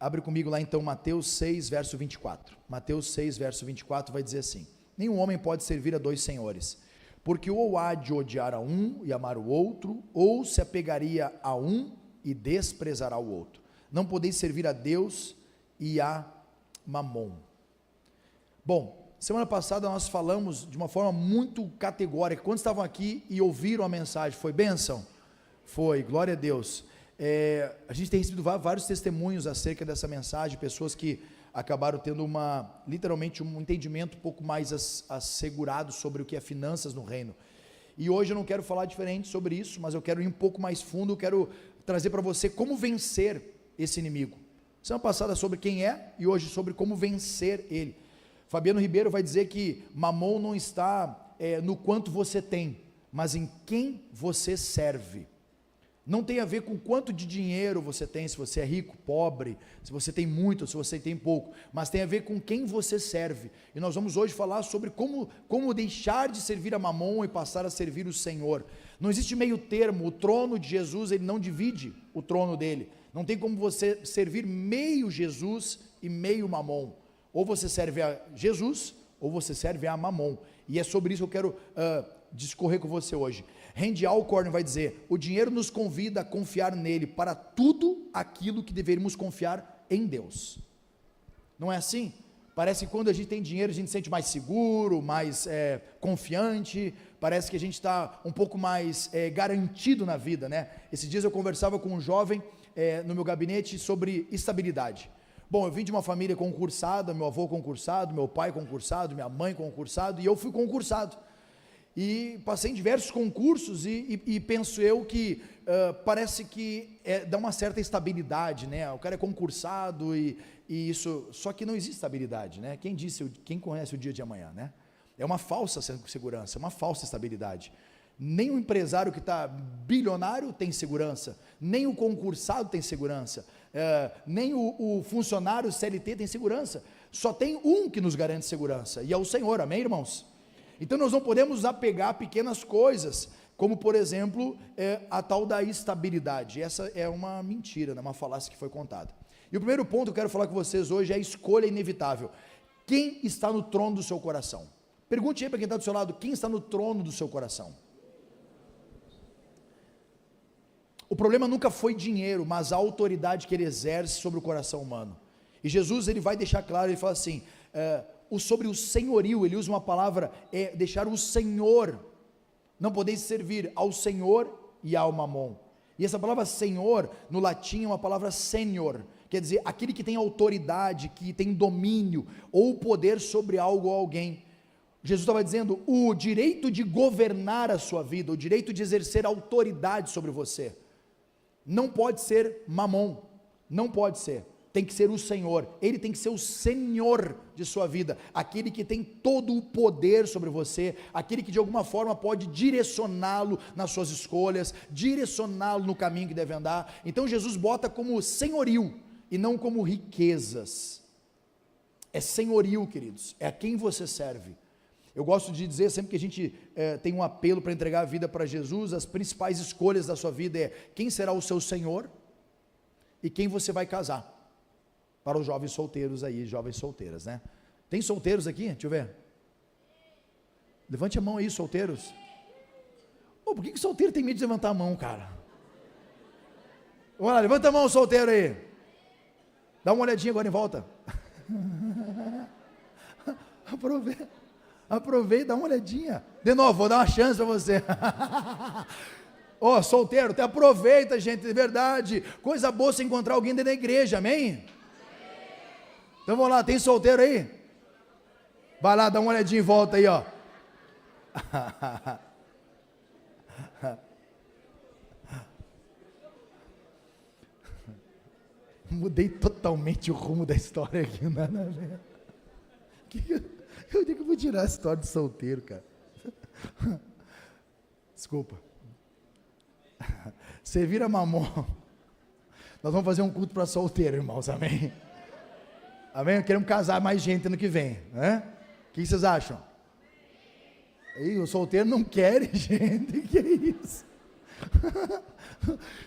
Abre comigo lá então Mateus 6, verso 24. Mateus 6, verso 24 vai dizer assim: nenhum homem pode servir a dois senhores, porque ou há de odiar a um e amar o outro, ou se apegaria a um e desprezará o outro. Não podeis servir a Deus e a Mamon. Bom, semana passada nós falamos de uma forma muito categórica. Quando estavam aqui e ouviram a mensagem, foi bênção? Foi, glória a Deus. A gente tem recebido vários testemunhos acerca dessa mensagem, pessoas que acabaram tendo literalmente um entendimento um pouco mais assegurado sobre o que é finanças no reino. E hoje eu não quero falar diferente sobre isso, mas eu quero ir um pouco mais fundo, eu quero trazer para você como vencer esse inimigo. Semana passada sobre quem é e hoje sobre como vencer ele. Fabiano Ribeiro vai dizer que Mamon não está no quanto você tem, mas em quem você serve. Não tem a ver com quanto de dinheiro você tem, se você é rico, pobre, se você tem muito, se você tem pouco, mas tem a ver com quem você serve. E nós vamos hoje falar sobre como deixar de servir a Mamon e passar a servir o Senhor. Não existe meio termo. O trono de Jesus, ele não divide o trono dele. Não tem como você servir meio Jesus e meio Mamon. Ou você serve a Jesus, ou você serve a Mamon. E é sobre isso que eu quero discorrer com você hoje. Randy Alcorn vai dizer: o dinheiro nos convida a confiar nele para tudo aquilo que deveríamos confiar em Deus. Não é assim? Parece que quando a gente tem dinheiro a gente se sente mais seguro, mais confiante, parece que a gente está um pouco mais garantido na vida, né? Esses dias eu conversava com um jovem no meu gabinete sobre estabilidade. Bom, eu vim de uma família concursada, meu avô concursado, meu pai concursado, minha mãe concursado, e eu fui concursado. E passei em diversos concursos e penso eu que parece que dá uma certa estabilidade, né? O cara é concursado e isso, só que não existe estabilidade, né? Quem conhece o dia de amanhã, né? É uma falsa segurança, uma falsa estabilidade. Nem o empresário que está bilionário tem segurança, nem o concursado tem segurança, nem o funcionário CLT tem segurança. Só tem um que nos garante segurança, e é o Senhor, amém, irmãos? Então nós não podemos nos apegar a pequenas coisas, como por exemplo, a tal da estabilidade. Essa é uma mentira, uma falácia que foi contada. E o primeiro ponto que eu quero falar com vocês hoje é a escolha inevitável. Quem está no trono do seu coração? Pergunte aí para quem está do seu lado: quem está no trono do seu coração? O problema nunca foi dinheiro, mas a autoridade que ele exerce sobre o coração humano. E Jesus, ele vai deixar claro, ele fala assim, sobre o senhorio, ele usa uma palavra, deixar o Senhor, não podeis servir ao Senhor e ao Mamon. E essa palavra Senhor, no latim, é uma palavra senior, quer dizer, aquele que tem autoridade, que tem domínio, ou poder sobre algo ou alguém. Jesus estava dizendo, o direito de governar a sua vida, o direito de exercer autoridade sobre você, não pode ser Mamon, não pode ser. Tem que ser o Senhor, ele tem que ser o Senhor de sua vida, aquele que tem todo o poder sobre você, aquele que de alguma forma pode direcioná-lo nas suas escolhas, direcioná-lo no caminho que deve andar. Então Jesus bota como senhorio, e não como riquezas. É senhorio, queridos, é a quem você serve. Eu gosto de dizer, sempre que a gente tem um apelo para entregar a vida para Jesus, as principais escolhas da sua vida é quem será o seu Senhor e quem você vai casar. Para os jovens solteiros aí, jovens solteiras, né? Tem solteiros aqui? Deixa eu ver. Levante a mão aí, solteiros. Por que solteiro tem medo de levantar a mão, cara? Vamos lá, levanta a mão, solteiro aí. Dá uma olhadinha agora em volta. Aproveita, dá uma olhadinha. De novo, vou dar uma chance para você. Solteiro, até aproveita, gente, de verdade. Coisa boa se encontrar alguém dentro da igreja, amém? Então vamos lá, tem solteiro aí? Vai lá, dá uma olhadinha em volta aí, ó. Mudei totalmente o rumo da história aqui, nada a ver. Eu digo que eu vou tirar a história de solteiro, cara. Desculpa. Servir a Mamon. Nós vamos fazer um culto para solteiro, irmãos, amém? Amém? Queremos casar mais gente ano que vem, né? O que vocês acham? E o solteiro não quer, gente, que é isso?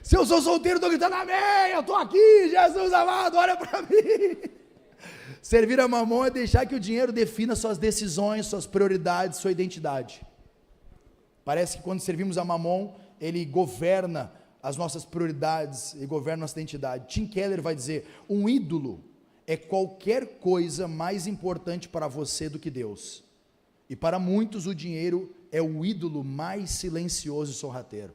Se eu sou solteiro, estou gritando amém, eu estou aqui, Jesus amado, olha para mim. Servir a Mamon é deixar que o dinheiro defina suas decisões, suas prioridades, sua identidade. Parece que quando servimos a Mamon, ele governa as nossas prioridades e governa nossa identidade. Tim Keller vai dizer, um ídolo é qualquer coisa mais importante para você do que Deus. E para muitos o dinheiro é o ídolo mais silencioso e sorrateiro.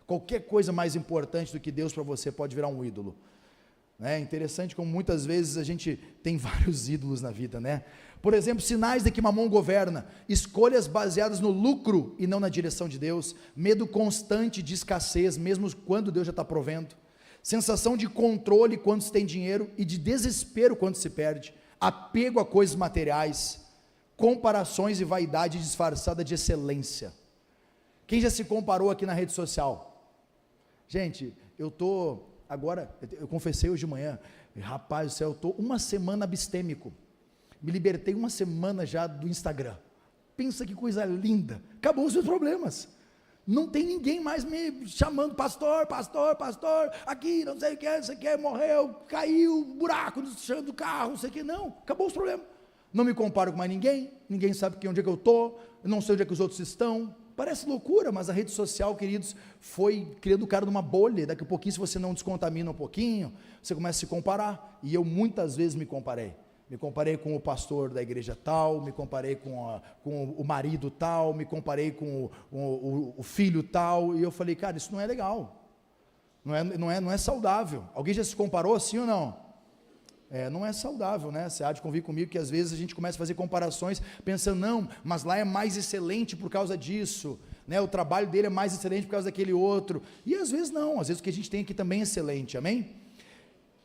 Qualquer coisa mais importante do que Deus para você pode virar um ídolo. É interessante como muitas vezes a gente tem vários ídolos na vida, né? Por exemplo, sinais de que Mamon governa: escolhas baseadas no lucro e não na direção de Deus, medo constante de escassez, mesmo quando Deus já está provendo, sensação de controle quando se tem dinheiro e de desespero quando se perde, apego a coisas materiais, comparações e vaidade disfarçada de excelência. Quem já se comparou aqui na rede social? Gente, eu confessei hoje de manhã, rapaz do céu, eu estou uma semana abstêmico, me libertei uma semana já do Instagram. Pensa que coisa linda, acabou os meus problemas, não tem ninguém mais me chamando, pastor, aqui, não sei o que, morreu, caiu, buraco no chão do carro, não sei o que, não, acabou os problemas, não me comparo com mais ninguém sabe onde é que eu estou, não sei onde é que os outros estão. Parece loucura, mas a rede social, queridos, foi criando o cara numa bolha. Daqui a pouquinho, se você não descontamina um pouquinho, você começa a se comparar, e eu muitas vezes me comparei com o pastor da igreja tal, me comparei com o marido tal, me comparei com o filho tal, e eu falei, cara, isso não é legal, não é saudável. Alguém já se comparou assim ou não? Não é saudável, né? Você há de convir comigo que às vezes a gente começa a fazer comparações, pensando, não, mas lá é mais excelente por causa disso, né? O trabalho dele é mais excelente por causa daquele outro, e às vezes não, às vezes o que a gente tem aqui também é excelente, amém?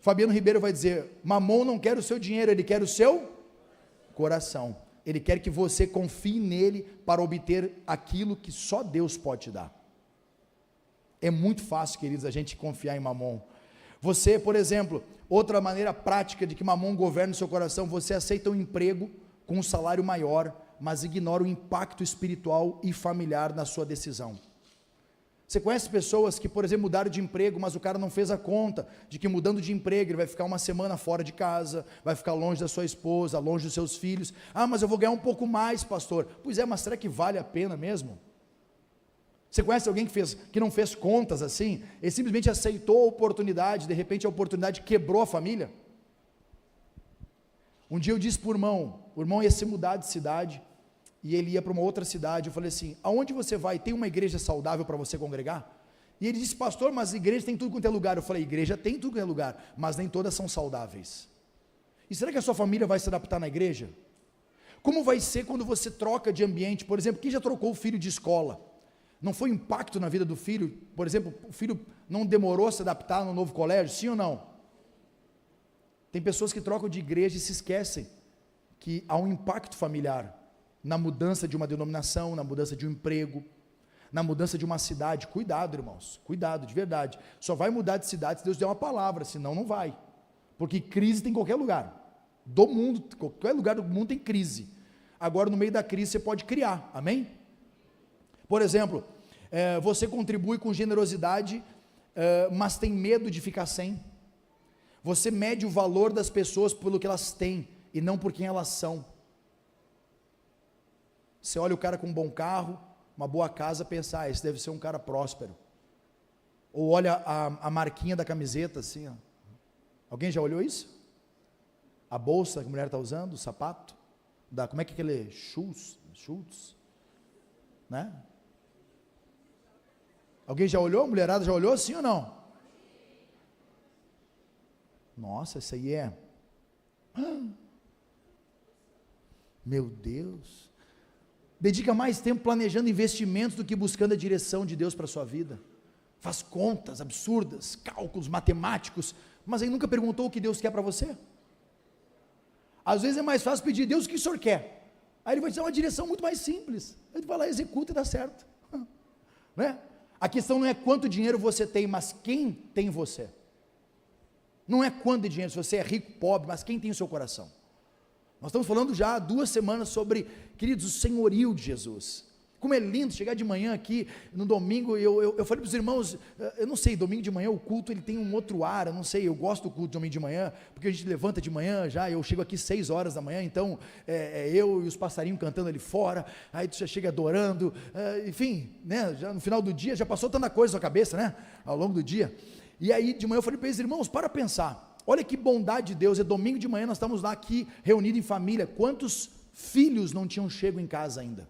Fabiano Ribeiro vai dizer, Mamon não quer o seu dinheiro, ele quer o seu coração, ele quer que você confie nele para obter aquilo que só Deus pode te dar. É muito fácil, queridos, a gente confiar em Mamon. Você, por exemplo, outra maneira prática de que Mamon governa o seu coração, você aceita um emprego com um salário maior, mas ignora o impacto espiritual e familiar na sua decisão. Você conhece pessoas que, por exemplo, mudaram de emprego, mas o cara não fez a conta de que mudando de emprego, ele vai ficar uma semana fora de casa, vai ficar longe da sua esposa, longe dos seus filhos. Ah, mas eu vou ganhar um pouco mais, pastor. Pois é, mas será que vale a pena mesmo? Você conhece alguém que não fez contas assim? Ele simplesmente aceitou a oportunidade, de repente a oportunidade quebrou a família? Um dia eu disse para o irmão ia se mudar de cidade, e ele ia para uma outra cidade, eu falei assim, aonde você vai? Tem uma igreja saudável para você congregar? E ele disse, pastor, mas igreja tem tudo quanto é lugar. Eu falei, igreja tem tudo quanto é lugar, mas nem todas são saudáveis. E será que a sua família vai se adaptar na igreja? Como vai ser quando você troca de ambiente? Por exemplo, quem já trocou o filho de escola? Não foi impacto na vida do filho? Por exemplo, o filho não demorou a se adaptar no novo colégio, sim ou não? Tem pessoas que trocam de igreja e se esquecem que há um impacto familiar, na mudança de uma denominação, na mudança de um emprego, na mudança de uma cidade. Cuidado, irmãos, cuidado, de verdade, só vai mudar de cidade se Deus der uma palavra, senão não vai, porque crise tem em qualquer lugar, do mundo, qualquer lugar do mundo tem crise. Agora no meio da crise você pode criar, amém? Por exemplo, você contribui com generosidade, mas tem medo de ficar sem. Você mede o valor das pessoas pelo que elas têm, e não por quem elas são. Você olha o cara com um bom carro, uma boa casa, pensa, esse deve ser um cara próspero. Ou olha a marquinha da camiseta, assim, ó. Alguém já olhou isso? A bolsa que a mulher está usando, o sapato, como é que aquele Schultz, né? Alguém já olhou? A mulherada já olhou, sim ou não? Nossa, isso aí é... Meu Deus! Dedica mais tempo planejando investimentos do que buscando a direção de Deus para a sua vida. Faz contas absurdas, cálculos matemáticos, mas aí nunca perguntou o que Deus quer para você? Às vezes é mais fácil pedir, Deus, o que o Senhor quer? Aí Ele vai te dar uma direção muito mais simples. Aí tu vai lá, executa e dá certo. Né? A questão não é quanto dinheiro você tem, mas quem tem você. Não é quanto de dinheiro, se você é rico, pobre, mas quem tem o seu coração. Nós estamos falando já há 2 semanas sobre, queridos, o senhorio de Jesus. Como é lindo chegar de manhã aqui, no domingo, eu falei para os irmãos, eu não sei, domingo de manhã o culto ele tem um outro ar, eu não sei, eu gosto do culto de domingo de manhã, porque a gente levanta de manhã já, eu chego aqui 6 horas da manhã, então eu e os passarinhos cantando ali fora, aí tu já chega adorando, enfim, né, já no final do dia, já passou tanta coisa na sua cabeça, né, ao longo do dia, e aí de manhã eu falei para eles, irmãos, para pensar, olha que bondade de Deus, é domingo de manhã, nós estamos lá aqui, reunidos em família, quantos filhos não tinham chego em casa ainda?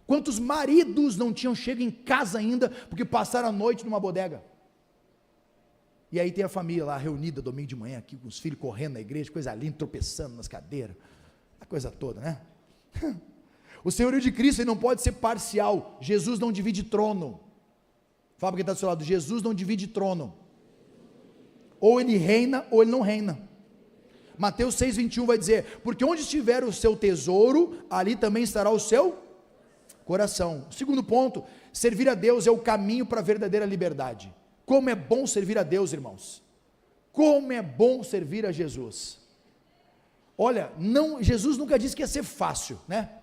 Quantos maridos não tinham chego em casa ainda, porque passaram a noite numa bodega? E aí tem a família lá reunida domingo de manhã, aqui com os filhos correndo na igreja, coisa linda, tropeçando nas cadeiras, a coisa toda, né? O senhorio de Cristo ele não pode ser parcial, Jesus não divide trono. Fala para quem está do seu lado, Jesus não divide trono, ou ele reina, ou ele não reina. Mateus 6,21 vai dizer, porque onde estiver o seu tesouro, ali também estará o seu coração. Segundo ponto, servir a Deus é o caminho para a verdadeira liberdade. Como é bom servir a Deus, irmãos. Como é bom servir a Jesus. Olha, Jesus nunca disse que ia ser fácil, né?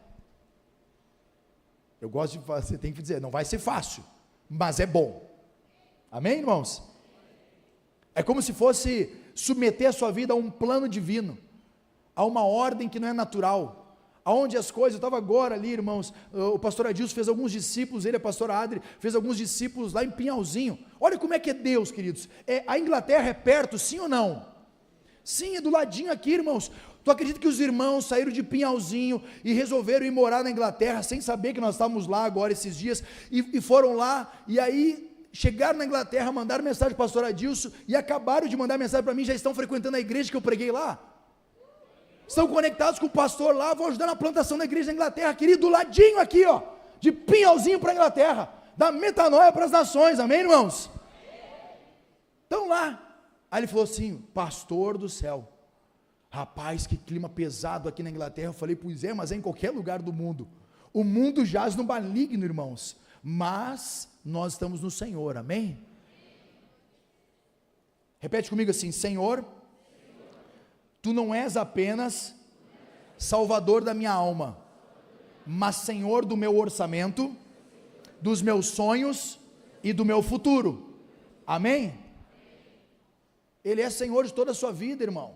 Eu gosto de, você tem que dizer, não vai ser fácil, mas é bom. Amém, irmãos? É como se fosse submeter a sua vida a um plano divino, a uma ordem que não é natural, aonde as coisas, eu estava agora ali, irmãos, o pastor Adilson fez alguns discípulos, ele, a pastora Adri, fez alguns discípulos lá em Pinhalzinho. Olha como é que é Deus, queridos. A Inglaterra é perto, sim ou não? Sim, é do ladinho aqui, irmãos. Tu acredita que os irmãos saíram de Pinhalzinho e resolveram ir morar na Inglaterra, sem saber que nós estávamos lá agora esses dias, e foram lá, e aí chegaram na Inglaterra, mandaram mensagem para o pastor Adilson, e acabaram de mandar mensagem para mim, já estão frequentando a igreja que eu preguei lá. Estão conectados com o pastor lá, vão ajudar na plantação da igreja da Inglaterra, querido, do ladinho aqui, ó, de Pinhalzinho para a Inglaterra, da metanoia para as nações, amém, irmãos? Estão lá. Aí ele falou assim, pastor do céu, rapaz, que clima pesado aqui na Inglaterra. Eu falei, pois é, mas é em qualquer lugar do mundo. O mundo jaz no maligno, irmãos, mas nós estamos no Senhor, amém? Repete comigo assim, Senhor, Tu não és apenas Salvador da minha alma, mas Senhor do meu orçamento, dos meus sonhos e do meu futuro, amém? Ele é Senhor de toda a sua vida, irmão,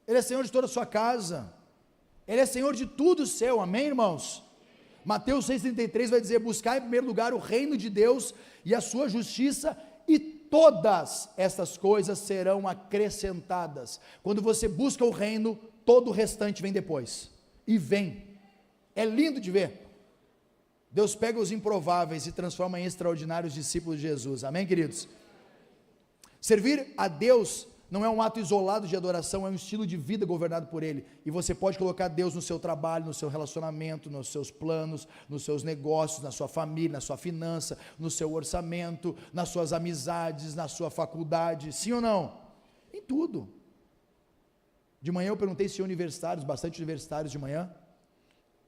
Ele é Senhor de toda a sua casa, Ele é Senhor de tudo seu, amém, irmãos? Mateus 6,33 vai dizer, buscar em primeiro lugar o reino de Deus e a sua justiça, e todas essas coisas serão acrescentadas. Quando você busca o reino, todo o restante vem depois, e vem, é lindo de ver. Deus pega os improváveis e transforma em extraordinários discípulos de Jesus, amém, queridos? Servir a Deus não é um ato isolado de adoração, é um estilo de vida governado por Ele, e você pode colocar Deus no seu trabalho, no seu relacionamento, nos seus planos, nos seus negócios, na sua família, na sua finança, no seu orçamento, nas suas amizades, na sua faculdade, sim ou não? Em tudo. De manhã eu perguntei se universitários, bastante universitários de manhã,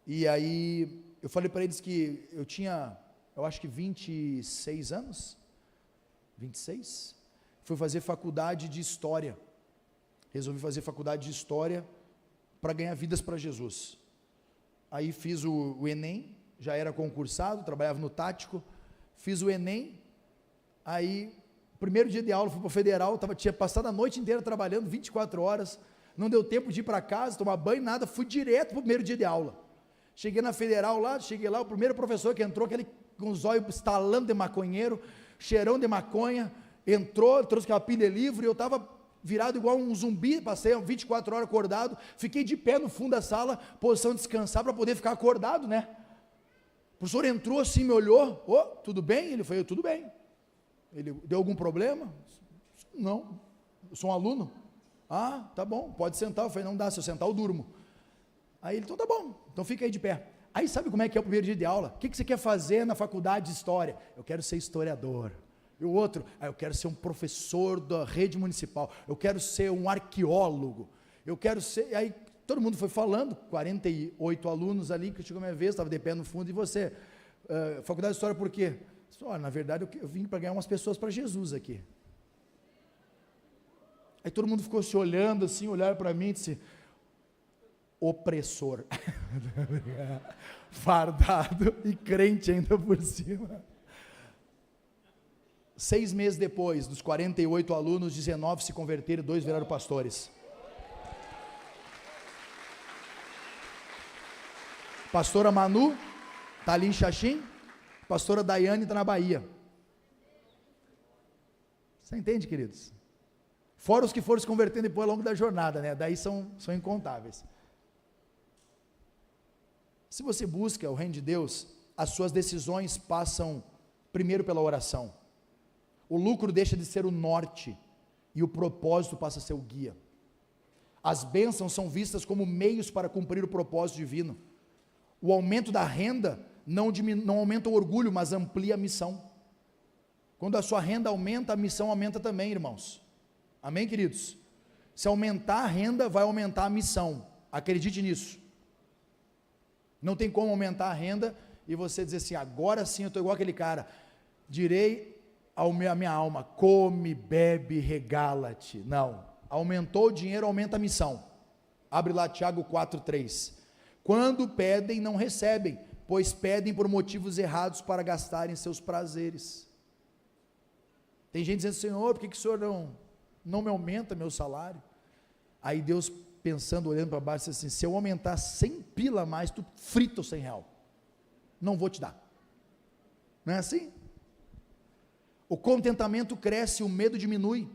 e aí eu falei para eles que eu tinha, eu acho que 26 anos, 26, fui fazer faculdade de História, resolvi fazer faculdade de História, para ganhar vidas para Jesus. Aí fiz o Enem, já era concursado, trabalhava no Tático, fiz o Enem, aí, primeiro dia de aula, fui para o Federal, tinha passado a noite inteira trabalhando, 24 horas, não deu tempo de ir para casa, tomar banho, nada, fui direto para o primeiro dia de aula. Cheguei na Federal lá, o primeiro professor que entrou, aquele com os olhos estalando de maconheiro, cheirão de maconha, entrou, trouxe aquela pilha livre, eu estava virado igual um zumbi, passei 24 horas acordado, fiquei de pé no fundo da sala, posição de descansar, para poder ficar acordado, né? O professor entrou assim, me olhou, tudo bem? Ele falou, tudo bem. Ele, deu algum problema? Não, eu sou um aluno. Ah, tá bom, pode sentar. Eu falei, não dá, se eu sentar eu durmo. Aí ele, então tá bom, então fica aí de pé. Aí sabe como é que é o primeiro dia de aula? O que você quer fazer na faculdade de História? Eu quero ser historiador. E o outro, eu quero ser um professor da rede municipal, eu quero ser um arqueólogo, eu quero ser, aí todo mundo foi falando, 48 alunos ali, que chegou a minha vez, estava de pé no fundo, e você, faculdade de História por quê? Na verdade eu vim para ganhar umas pessoas para Jesus aqui. Aí todo mundo ficou se olhando assim, olharam para mim e disse, opressor, fardado e crente ainda por cima. 6 meses depois, dos 48 alunos, 19 se converteram e 2 viraram pastores. Pastora Manu está ali em Xaxim, pastora Daiane está na Bahia. Você entende, queridos? Fora os que foram se convertendo depois ao longo da jornada, né? Daí são incontáveis. Se você busca o reino de Deus, as suas decisões passam primeiro pela oração. O lucro deixa de ser o norte e o propósito passa a ser o guia. As bênçãos são vistas como meios para cumprir o propósito divino. O aumento da renda não aumenta o orgulho, mas amplia a missão. Quando a sua renda aumenta, a missão aumenta também, irmãos. Amém, queridos? Se aumentar a renda, vai aumentar a missão. Acredite nisso. Não tem como aumentar a renda e você dizer assim, agora sim eu estou igual aquele cara. Direi a minha alma, come, bebe, regala-te. Não. Aumentou o dinheiro, aumenta a missão. Abre lá Tiago 4:3. Quando pedem, não recebem, pois pedem por motivos errados para gastarem seus prazeres. Tem gente dizendo, Senhor, por que o Senhor não me aumenta meu salário? Aí Deus pensando, olhando para baixo, disse assim, se eu aumentar 100 pila a mais, tu frita o 100 real, não vou te dar. Não é assim? O contentamento cresce, o medo diminui,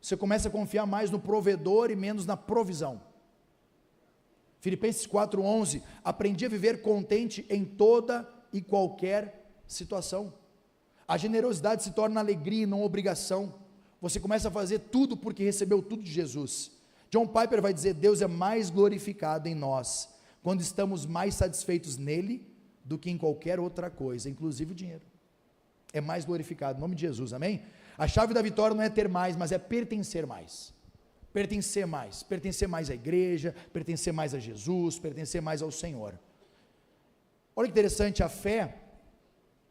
você começa a confiar mais no provedor e menos na provisão. Filipenses 4:11, aprendi a viver contente em toda e qualquer situação. A generosidade se torna alegria e não obrigação. Você começa a fazer tudo porque recebeu tudo de Jesus. John Piper vai dizer, Deus é mais glorificado em nós, quando estamos mais satisfeitos nele, do que em qualquer outra coisa, inclusive o dinheiro. É mais glorificado, em nome de Jesus, amém? A chave da vitória não é ter mais, mas é pertencer mais. Pertencer mais à igreja, pertencer mais a Jesus, pertencer mais ao Senhor. Olha que interessante, a fé,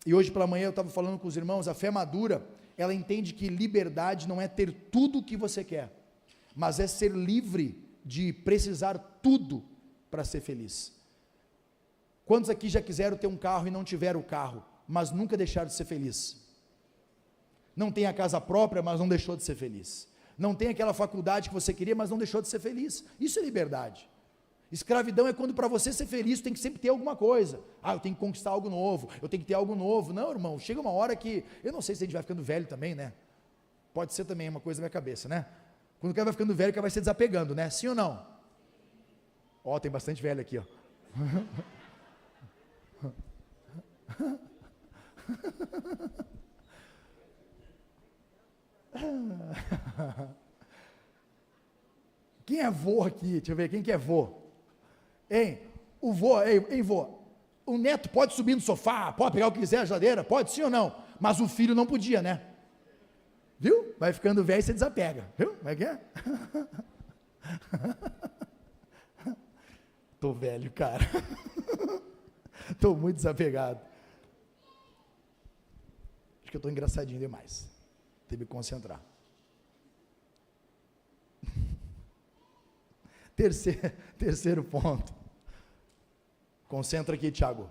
e hoje pela manhã eu estava falando com os irmãos, a fé madura, ela entende que liberdade não é ter tudo o que você quer, mas é ser livre de precisar tudo para ser feliz. Quantos aqui já quiseram ter um carro e não tiveram o carro, mas nunca deixaram de ser feliz? Não tem a casa própria, mas não deixou de ser feliz. Não tem aquela faculdade que você queria, mas não deixou de ser feliz. Isso é liberdade. Escravidão é quando para você ser feliz, tem que sempre ter alguma coisa. Eu tenho que conquistar algo novo, eu tenho que ter algo novo. Não, irmão, chega uma hora que, eu não sei se a gente vai ficando velho também, né? Pode ser também uma coisa na minha cabeça, né? Quando o cara vai ficando velho, o cara vai se desapegando, né? Sim ou não? Tem bastante velho aqui, ó. Quem é vô aqui? Deixa eu ver, quem que é vô? Hein? O vô, hein, vô? O neto pode subir no sofá, pode pegar o que quiser, a geladeira, pode sim ou não? Mas o filho não podia, né? Viu? Vai ficando velho e você desapega, viu? Como é que é? Tô velho, cara. Tô muito desapegado. Acho que eu tô engraçadinho demais. Tem que me concentrar. Terceiro ponto. Concentra aqui, Tiago.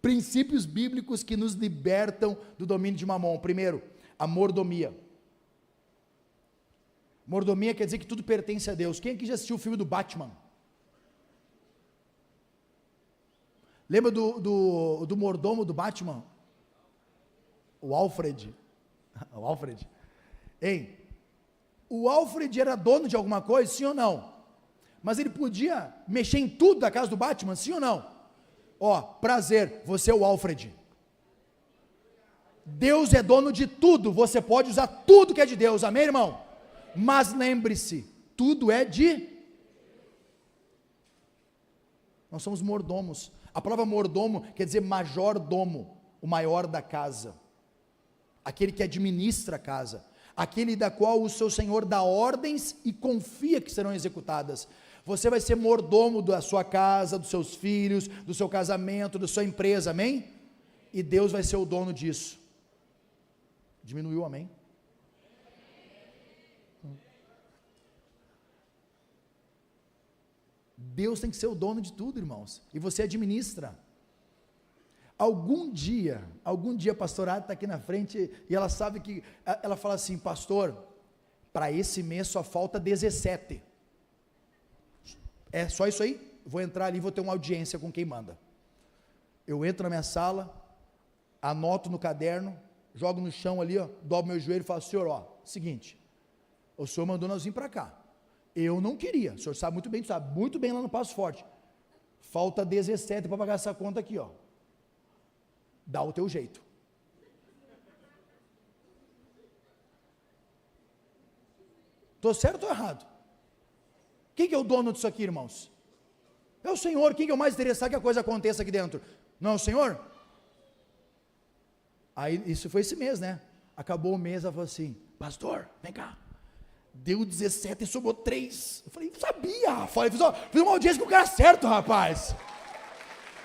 Princípios bíblicos que nos libertam do domínio de Mamon. Primeiro, a mordomia. Mordomia quer dizer que tudo pertence a Deus. Quem aqui já assistiu o filme do Batman? Lembra do mordomo do Batman? O Alfred. O Alfred. Hein? O Alfred era dono de alguma coisa, sim ou não? Mas ele podia mexer em tudo da casa do Batman, sim ou não? Prazer, você é o Alfred. Deus é dono de tudo, você pode usar tudo que é de Deus, amém, irmão? Mas lembre-se, tudo é de... Nós somos mordomos. A palavra mordomo quer dizer majordomo, o maior da casa, aquele que administra a casa, aquele da qual o seu Senhor dá ordens e confia que serão executadas. Você vai ser mordomo da sua casa, dos seus filhos, do seu casamento, da sua empresa, amém? E Deus vai ser o dono disso. Diminuiu, amém? Deus tem que ser o dono de tudo, irmãos, e você administra. Algum dia a pastorada está aqui na frente, e ela sabe que, ela fala assim, pastor, para esse mês só falta 17, é só isso aí? Vou entrar ali, vou ter uma audiência com quem manda. Eu entro na minha sala, anoto no caderno, jogo no chão ali, ó, dobro meu joelho e falo, senhor, ó, seguinte, o senhor mandou nós vir para cá, eu não queria, o senhor sabe muito bem lá no Passo Forte, falta 17 para pagar essa conta aqui, ó, dá o teu jeito. Estou certo ou errado? Quem que é o dono disso aqui, irmãos? É o Senhor. Quem que é o mais interessado que a coisa aconteça aqui dentro? Não é o Senhor? Aí, isso foi esse mês, né? Acabou o mês, ela falou assim, pastor, vem cá, deu 17 e sobrou 3, eu falei, sabia, Rafael, fiz uma audiência com o cara certo, rapaz,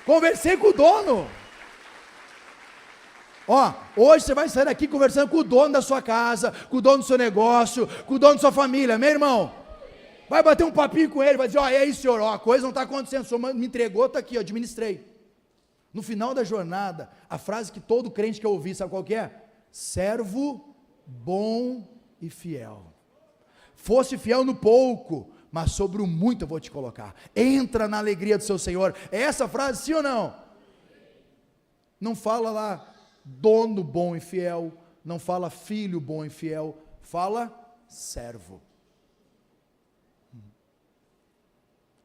conversei com o dono, ó, hoje você vai sair daqui conversando com o dono da sua casa, com o dono do seu negócio, com o dono da sua família, meu irmão, vai bater um papinho com ele, vai dizer, ó, é isso, senhor, ó, a coisa não está acontecendo, o senhor me entregou, está aqui, ó, administrei. No final da jornada, a frase que todo crente que eu ouvi, sabe qual que é? Servo bom e fiel. Fosse fiel no pouco, mas sobre o muito eu vou te colocar. Entra na alegria do seu Senhor. É essa frase, sim ou não? Não fala lá, dono bom e fiel, não fala filho bom e fiel, fala servo.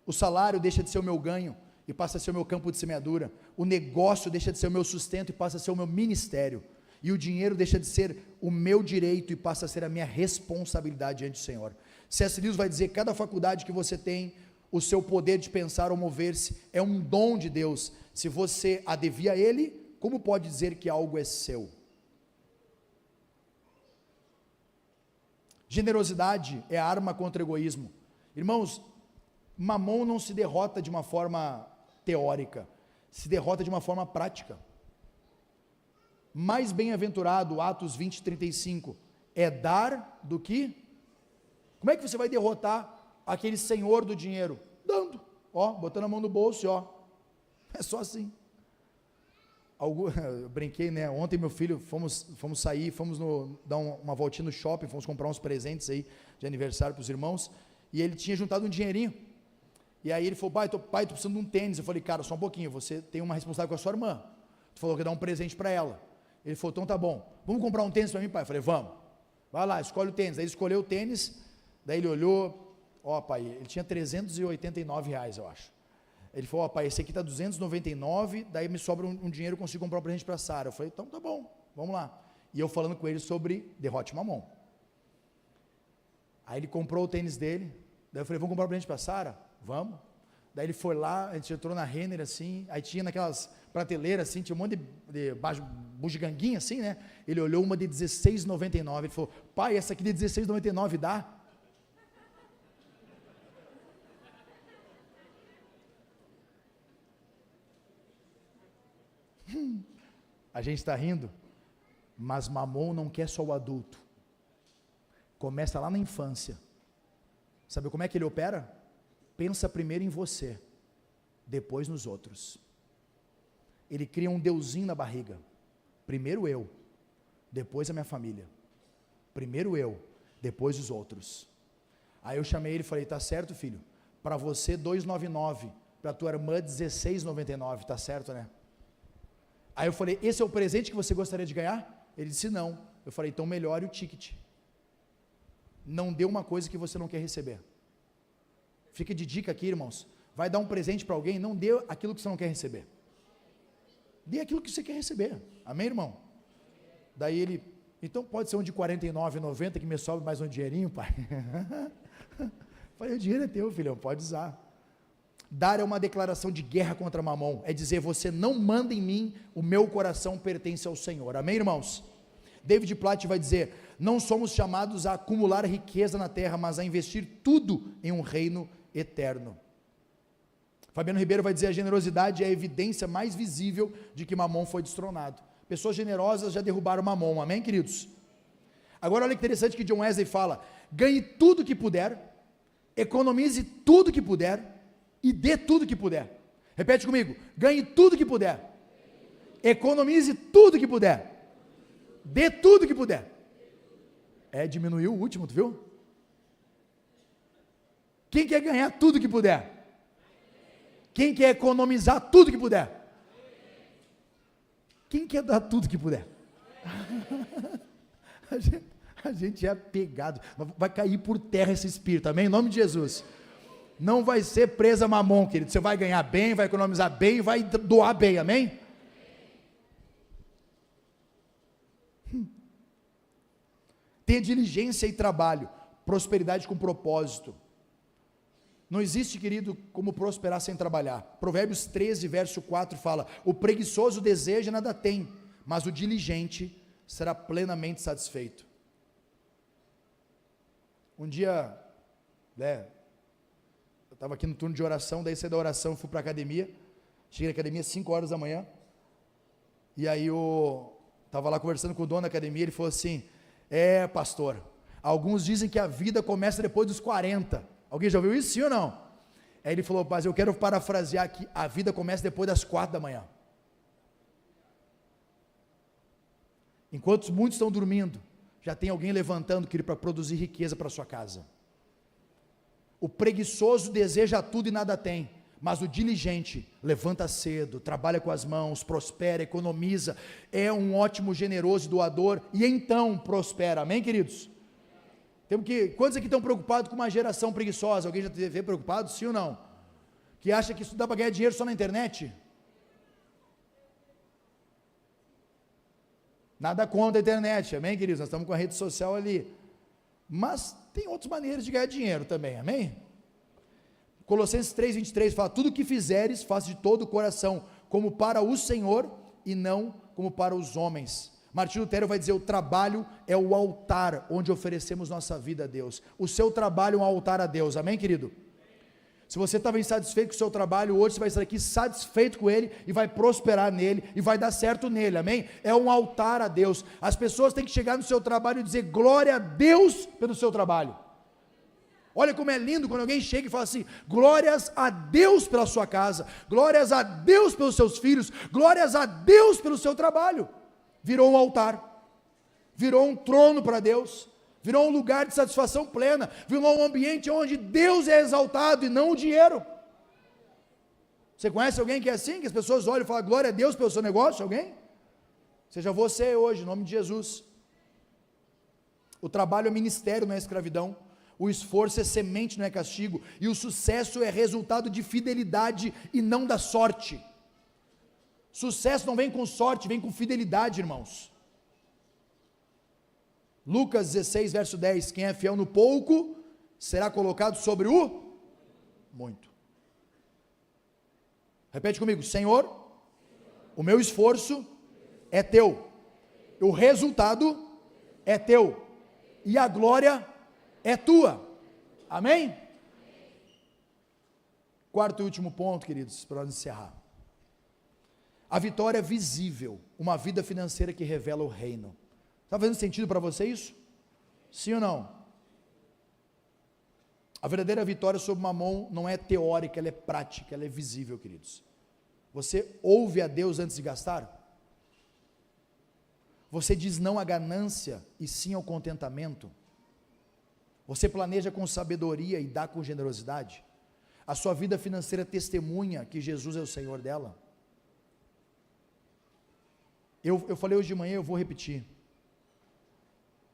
O salário deixa de ser o meu ganho e passa a ser o meu campo de semeadura, o negócio deixa de ser o meu sustento e passa a ser o meu ministério, e o dinheiro deixa de ser o meu direito e passa a ser a minha responsabilidade diante do Senhor. C.S. Lewis vai dizer, cada faculdade que você tem, o seu poder de pensar ou mover-se, é um dom de Deus, se você a devia a Ele, como pode dizer que algo é seu? Generosidade é a arma contra o egoísmo. Irmãos, Mamon não se derrota de uma forma teórica, se derrota de uma forma prática. Mais bem-aventurado, Atos 20, 35, é dar do que? Como é que você vai derrotar aquele senhor do dinheiro? Dando, ó, botando a mão no bolso, ó, é só assim. Eu brinquei, né, ontem meu filho, fomos sair, dar uma voltinha no shopping, fomos comprar uns presentes aí, de aniversário para os irmãos, e ele tinha juntado um dinheirinho, e aí ele falou, pai, tô precisando de um tênis. Eu falei, cara, só um pouquinho, você tem uma responsabilidade com a sua irmã, tu falou que ia dar um presente para ela. Ele falou, então tá bom, vamos comprar um tênis para mim, pai? Eu falei, vamos, vai lá, escolhe o tênis. Aí ele escolheu o tênis, daí ele olhou, ó pai, ele tinha R$389, eu acho. Ele falou, ó pai, esse aqui está 299, daí me sobra um dinheiro, eu consigo comprar um presente para a Sara. Eu falei, então tá bom, vamos lá. E eu falando com ele sobre derrote Mamon. Aí ele comprou o tênis dele, daí eu falei, vamos comprar um presente para a Sara? Vamos. Daí ele foi lá, a gente entrou na Renner assim, aí tinha naquelas prateleiras assim, tinha um monte de bugiganguinha assim, né? Ele olhou uma de R$16,99, ele falou, pai, essa aqui de R$16,99 dá? A gente está rindo, mas Mamon não quer só o adulto, começa lá na infância. Sabe como é que ele opera? Pensa primeiro em você, depois nos outros. Ele cria um deusinho na barriga, primeiro eu, depois a minha família, primeiro eu, depois os outros. Aí eu chamei ele e falei, tá certo filho, para você R$2,99, para tua irmã R$16,99, tá certo, né? Aí eu falei, esse é o presente que você gostaria de ganhar? Ele disse não. Eu falei, então melhore o ticket, não dê uma coisa que você não quer receber. Fica de dica aqui, irmãos, vai dar um presente para alguém, não dê aquilo que você não quer receber, dê aquilo que você quer receber, amém, irmão? Daí ele, então pode ser um de R$49,90 que me sobe mais um dinheirinho, pai? Falei, o dinheiro é teu, filhão, pode usar. Dar é uma declaração de guerra contra Mamon, é dizer, você não manda em mim, o meu coração pertence ao Senhor, amém, irmãos? David Platt vai dizer, não somos chamados a acumular riqueza na terra, mas a investir tudo em um reino eterno. Fabiano Ribeiro vai dizer, a generosidade é a evidência mais visível de que Mamon foi destronado. Pessoas generosas já derrubaram Mamon, amém, queridos? Agora olha que interessante que John Wesley fala, ganhe tudo que puder, economize tudo que puder, e dê tudo que puder. Repete comigo: ganhe tudo que puder, economize tudo que puder, dê tudo que puder. Diminuiu o último, tu viu? Quem quer ganhar tudo que puder? Quem quer economizar tudo que puder? Quem quer dar tudo que puder? A gente é apegado, vai cair por terra esse espírito, amém? Em nome de Jesus. Não vai ser presa a mamon, querido. Você vai ganhar bem, vai economizar bem, vai doar bem, amém? Tenha diligência e trabalho, prosperidade com propósito. Não existe, querido, como prosperar sem trabalhar. Provérbios 13, verso 4 fala: o preguiçoso deseja e nada tem, mas o diligente será plenamente satisfeito. Um dia, eu estava aqui no turno de oração, daí saí da oração, fui para a academia, cheguei na academia às 5 horas da manhã, e aí eu estava lá conversando com o dono da academia, ele falou assim: pastor, alguns dizem que a vida começa depois dos 40, alguém já ouviu isso, sim ou não? Aí ele falou: mas eu quero parafrasear aqui, a vida começa depois das 4 da manhã, enquanto muitos estão dormindo, já tem alguém levantando, querido, para produzir riqueza para sua casa. O preguiçoso deseja tudo e nada tem, mas o diligente levanta cedo, trabalha com as mãos, prospera, economiza, é um ótimo generoso doador, e então prospera, amém, queridos? Quantos aqui estão preocupados com uma geração preguiçosa? Alguém já esteve preocupado, sim ou não? Que acha que isso dá para ganhar dinheiro só na internet? Nada contra a internet, amém, queridos? Nós estamos com a rede social ali, mas tem outras maneiras de ganhar dinheiro também, amém? Colossenses 3:23 fala: tudo o que fizeres, faça de todo o coração, como para o Senhor e não como para os homens. Martinho Lutero vai dizer: o trabalho é o altar onde oferecemos nossa vida a Deus. O seu trabalho é um altar a Deus, amém, querido? Se você estava insatisfeito com o seu trabalho, hoje você vai estar aqui satisfeito com ele, e vai prosperar nele, e vai dar certo nele, amém? É um altar a Deus. As pessoas têm que chegar no seu trabalho e dizer glória a Deus pelo seu trabalho. Olha como é lindo quando alguém chega e fala assim: glórias a Deus pela sua casa, glórias a Deus pelos seus filhos, glórias a Deus pelo seu trabalho. Virou um altar, virou um trono para Deus, virou um lugar de satisfação plena, virou um ambiente onde Deus é exaltado e não o dinheiro. Você conhece alguém que é assim, que as pessoas olham e falam glória a Deus pelo seu negócio? Alguém? Seja você hoje, em nome de Jesus. O trabalho é ministério, não é escravidão. O esforço é semente, não é castigo, e o sucesso é resultado de fidelidade e não da sorte. Sucesso não vem com sorte, vem com fidelidade, irmãos. Lucas 16, verso 10, quem é fiel no pouco, será colocado sobre o muito. Repete comigo: Senhor, o meu esforço é teu, o resultado é teu, e a glória é tua, amém? Quarto e último ponto, queridos, para nós encerrar. A vitória visível, uma vida financeira que revela o reino. Está fazendo sentido para você isso? Sim ou não? A verdadeira vitória sobre Mamon não é teórica, ela é prática, ela é visível, queridos. Você ouve a Deus antes de gastar? Você diz não à ganância e sim ao contentamento? Você planeja com sabedoria e dá com generosidade? A sua vida financeira testemunha que Jesus é o Senhor dela? Eu falei hoje de manhã, eu vou repetir.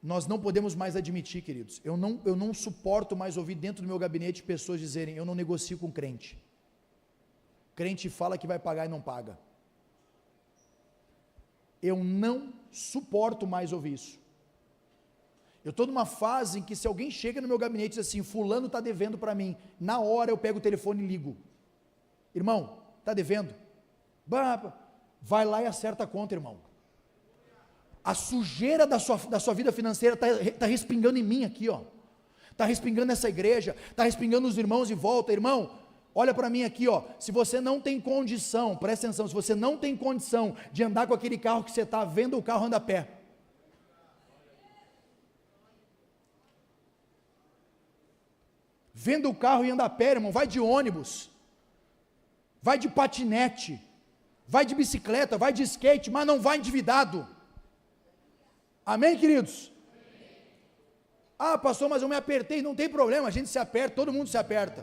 Nós não podemos mais admitir, queridos, eu não suporto mais ouvir dentro do meu gabinete pessoas dizerem: eu não negocio com crente. Crente fala que vai pagar e não paga. Eu não suporto mais ouvir isso. Eu estou numa fase em que se alguém chega no meu gabinete e diz assim: fulano está devendo para mim, na hora eu pego o telefone e ligo. Irmão, está devendo? Vai lá e acerta a conta, irmão. A sujeira da sua vida financeira está respingando em mim aqui, ó. Está respingando nessa igreja, está respingando os irmãos em volta. Irmão, olha para mim aqui, ó. Se você não tem condição, presta atenção, se você não tem condição de andar com aquele carro que você está, venda o carro, anda a pé. Venda o carro e anda a pé, irmão, vai de ônibus. vai de patinete, vai de bicicleta, vai de skate, mas não vai endividado. Amém, queridos? Ah, pastor, mas eu me apertei. Não tem problema, a gente se aperta, todo mundo se aperta,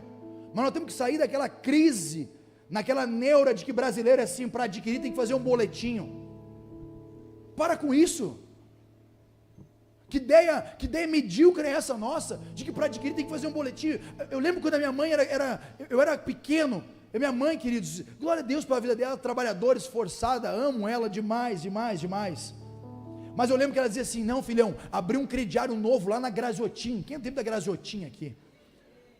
mas nós temos que sair daquela crise, naquela neura de que brasileiro é assim, para adquirir tem que fazer um boletinho. Para com isso. Que ideia medíocre é essa nossa, de que para adquirir tem que fazer um boletim. Eu lembro quando a minha mãe eu era pequeno, e minha mãe, queridos, glória a Deus pela vida dela, trabalhadora, esforçada, amo ela demais, demais, demais. Mas eu lembro que ela dizia assim: não, filhão, abri um crediário novo lá na Graziotin. Quem é o tempo da Graziotin aqui?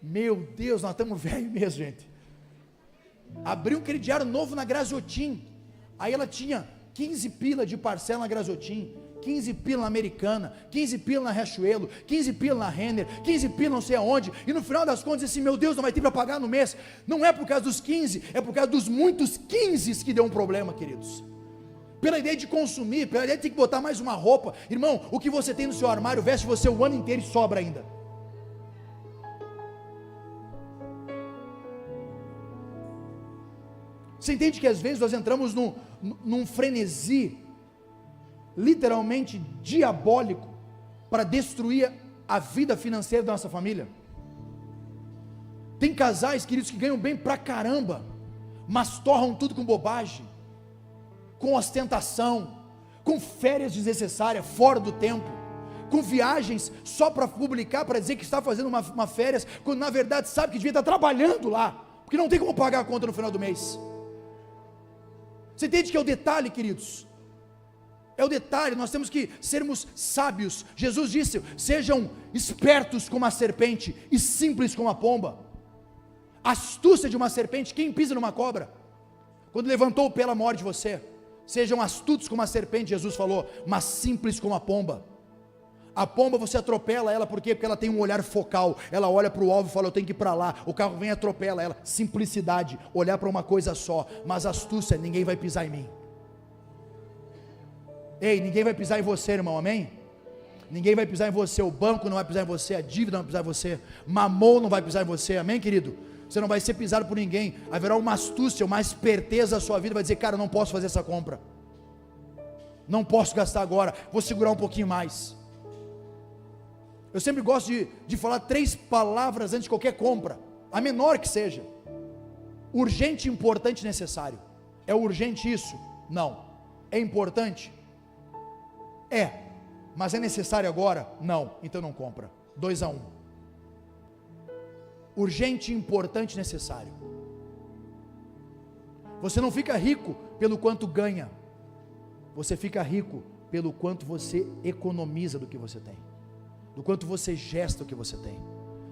Meu Deus, nós estamos velhos mesmo, gente. Abri um crediário novo na Graziotin. Aí ela tinha 15 pila de parcela na Graziotin, 15 pila na Americana, 15 pila na Riachuelo, 15 pila na Renner, 15 pila não sei aonde, e no final das contas assim, meu Deus, não vai ter para pagar no mês. Não é por causa dos 15, é por causa dos muitos 15 que deu um problema, queridos. Pela ideia de consumir, pela ideia de ter que botar mais uma roupa. Irmão, o que você tem no seu armário veste você o ano inteiro e sobra ainda. Você entende que às vezes nós entramos num frenesi literalmente diabólico para destruir a vida financeira da nossa família? Tem casais, queridos, que ganham bem pra caramba, mas torram tudo com bobagem, com ostentação, com férias desnecessárias, fora do tempo, com viagens só para publicar, para dizer que está fazendo uma férias, quando na verdade sabe que devia estar trabalhando lá, porque não tem como pagar a conta no final do mês. Você entende que é o detalhe, queridos? É o detalhe, nós temos que sermos sábios. Jesus disse: sejam espertos como a serpente e simples como a pomba. A astúcia de uma serpente, quem pisa numa cobra? Quando levantou o pé, ela morde você. Sejam astutos como a serpente, Jesus falou, mas simples como a pomba. A pomba você atropela ela, por quê? Porque ela tem um olhar focal, ela olha para o alvo e fala: eu tenho que ir para lá, o carro vem e atropela ela. Simplicidade, olhar para uma coisa só. Mas astúcia, ninguém vai pisar em mim. Ei, ninguém vai pisar em você, irmão, amém? Ninguém vai pisar em você, o banco não vai pisar em você, a dívida não vai pisar em você, mamão não vai pisar em você, amém, querido? Você não vai ser pisado por ninguém. Haverá uma astúcia, uma esperteza na sua vida, vai dizer: cara, não posso fazer essa compra, não posso gastar agora, vou segurar um pouquinho mais. Eu sempre gosto de falar 3 palavras antes de qualquer compra, a menor que seja. Urgente, importante, necessário. É urgente isso? Não. É importante? É. Mas é necessário agora? Não. Então não compra. 2-1. Urgente, importante, necessário. Você não fica rico pelo quanto ganha, você fica rico pelo quanto você economiza do que você tem, do quanto você gesta o que você tem,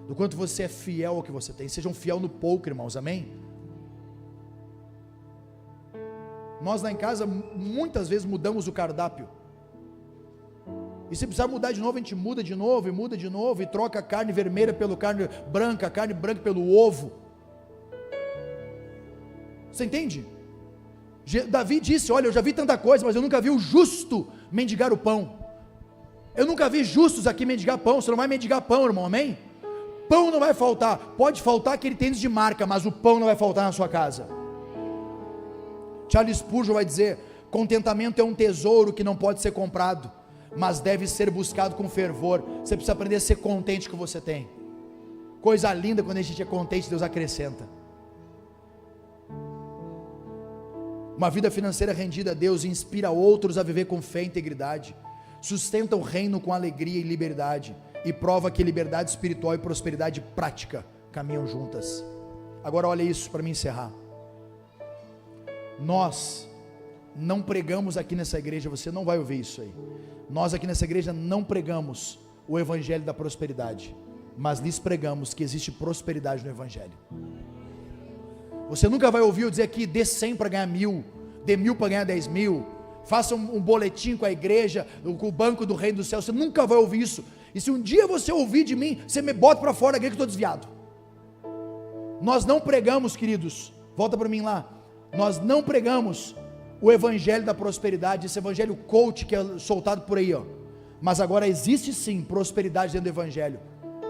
do quanto você é fiel ao que você tem. Sejam fiel no pouco, irmãos, amém? Nós lá em casa muitas vezes mudamos o cardápio, e se precisar mudar de novo, a gente muda de novo, e muda de novo, e troca a carne vermelha pelo carne branca pelo ovo. Você entende? Davi disse: olha, eu já vi tanta coisa, mas eu nunca vi o justo mendigar o pão. Eu nunca vi justos aqui mendigar pão. Você não vai mendigar pão, irmão, amém? Pão não vai faltar, pode faltar aquele tênis de marca, mas o pão não vai faltar na sua casa. Charles Spurgeon vai dizer: contentamento é um tesouro que não pode ser comprado, mas deve ser buscado com fervor. Você precisa aprender a ser contente com o que você tem. Coisa linda quando a gente é contente, Deus acrescenta. Uma vida financeira rendida a Deus inspira outros a viver com fé e integridade, sustenta o reino com alegria e liberdade, e prova que liberdade espiritual e prosperidade prática caminham juntas. Agora olha isso para me encerrar. Nós não pregamos aqui nessa igreja, você não vai ouvir isso aí. Nós aqui nessa igreja não pregamos o evangelho da prosperidade, mas lhes pregamos que existe prosperidade no evangelho. Você nunca vai ouvir eu dizer aqui: dê 100 para ganhar 1000, dê 1000 para ganhar 10.000, faça um boletim com a igreja, com o banco do reino do céu. Você nunca vai ouvir isso. E se um dia você ouvir de mim, você me bota para fora da igreja que eu estou desviado. Nós não pregamos, queridos, volta para mim lá, nós não pregamos o evangelho da prosperidade, esse evangelho coach que é soltado por aí, ó. Mas agora existe sim prosperidade dentro do evangelho.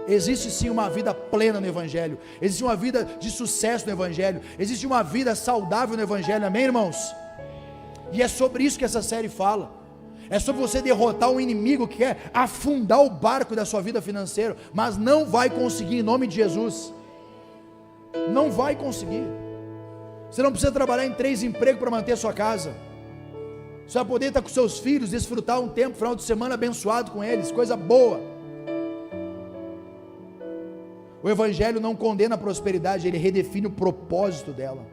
Existe sim uma vida plena no Evangelho, existe uma vida de sucesso no Evangelho, existe uma vida saudável no Evangelho, amém, irmãos? E é sobre isso que essa série fala, é sobre você derrotar um inimigo que quer afundar o barco da sua vida financeira, mas não vai conseguir em nome de Jesus, não vai conseguir. Você não precisa trabalhar em 3 empregos para manter a sua casa, você vai poder estar com seus filhos, desfrutar um tempo, final de semana abençoado com eles, coisa boa. O Evangelho não condena a prosperidade, ele redefine o propósito dela,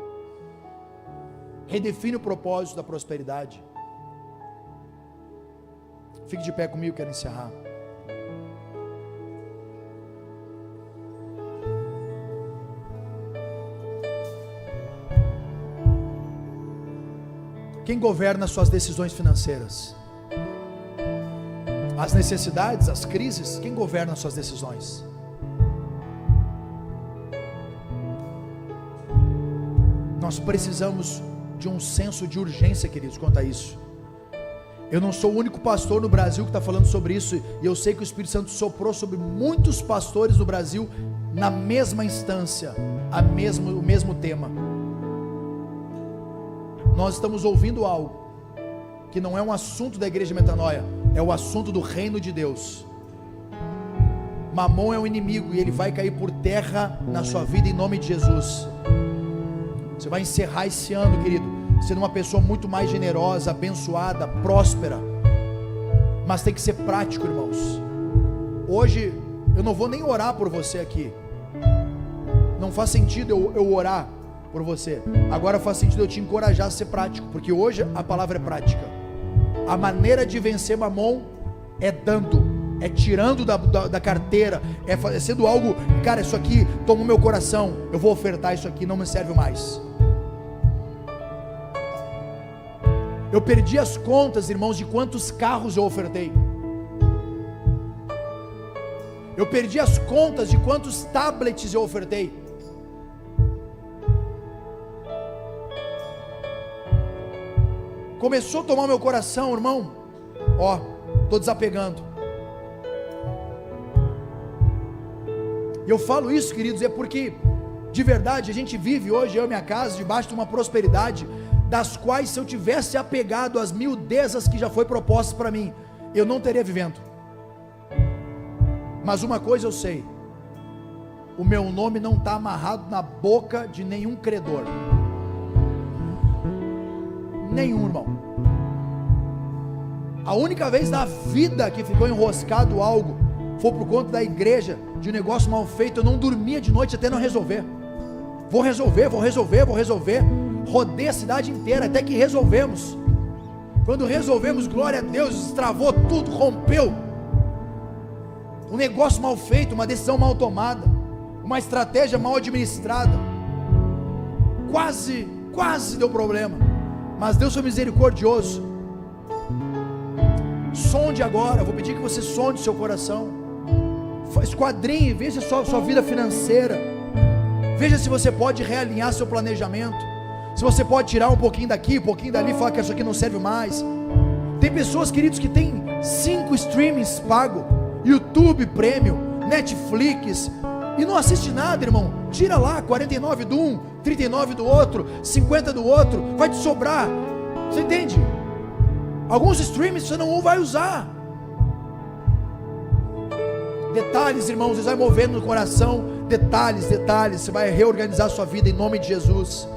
redefine o propósito da prosperidade. Fique de pé comigo, quero encerrar. Quem governa as suas decisões financeiras? As necessidades, as crises, quem governa as suas decisões? Nós precisamos de um senso de urgência, queridos, quanto a isso. Eu não sou o único pastor no Brasil que está falando sobre isso, e eu sei que o Espírito Santo soprou sobre muitos pastores do Brasil, na mesma instância, o mesmo tema. Nós estamos ouvindo algo, que não é um assunto da igreja Metanoia, é o assunto do reino de Deus. Mamon é um inimigo, e ele vai cair por terra na sua vida, em nome de Jesus. Você vai encerrar esse ano, querido, sendo uma pessoa muito mais generosa, abençoada, próspera, mas tem que ser prático, irmãos. Hoje, eu não vou nem orar por você aqui, não faz sentido eu orar por você, agora faz sentido eu te encorajar a ser prático, porque hoje a palavra é prática. A maneira de vencer Mamon é dando, é tirando da carteira, é sendo algo, cara, isso aqui tomou meu coração, eu vou ofertar isso aqui, não me serve mais. Eu perdi as contas, irmãos, de quantos carros eu ofertei. Eu perdi as contas de quantos tablets eu ofertei. Começou a tomar meu coração, irmão. Ó, estou desapegando. E eu falo isso, queridos, é porque de verdade a gente vive hoje, eu e minha casa, debaixo de uma prosperidade, das quais, se eu tivesse apegado às miudezas que já foi propostas para mim, eu não teria vivendo. Mas uma coisa eu sei: o meu nome não está amarrado na boca de nenhum credor, nenhum, irmão. A única vez na vida que ficou enroscado algo foi por conta da igreja, de um negócio mal feito. Eu não dormia de noite até não resolver. Vou resolver. Rodei a cidade inteira até que resolvemos. Quando resolvemos, glória a Deus, destravou tudo, rompeu. Um negócio mal feito, uma decisão mal tomada, uma estratégia mal administrada, quase deu problema, mas Deus foi misericordioso. Sonde agora, vou pedir que você sonde seu coração, esquadrinhe, veja sua vida financeira, veja se você pode realinhar seu planejamento, se você pode tirar um pouquinho daqui, um pouquinho dali, falar que isso aqui não serve mais. Tem pessoas, queridos, que tem 5 streamings pago, YouTube Premium, Netflix, e não assiste nada, irmão. Tira lá 49 de um, 39 do outro, 50 do outro, vai te sobrar. Você entende? Alguns streams você não vai usar. Detalhes, irmãos, Deus vai movendo no coração. Detalhes, você vai reorganizar a sua vida em nome de Jesus.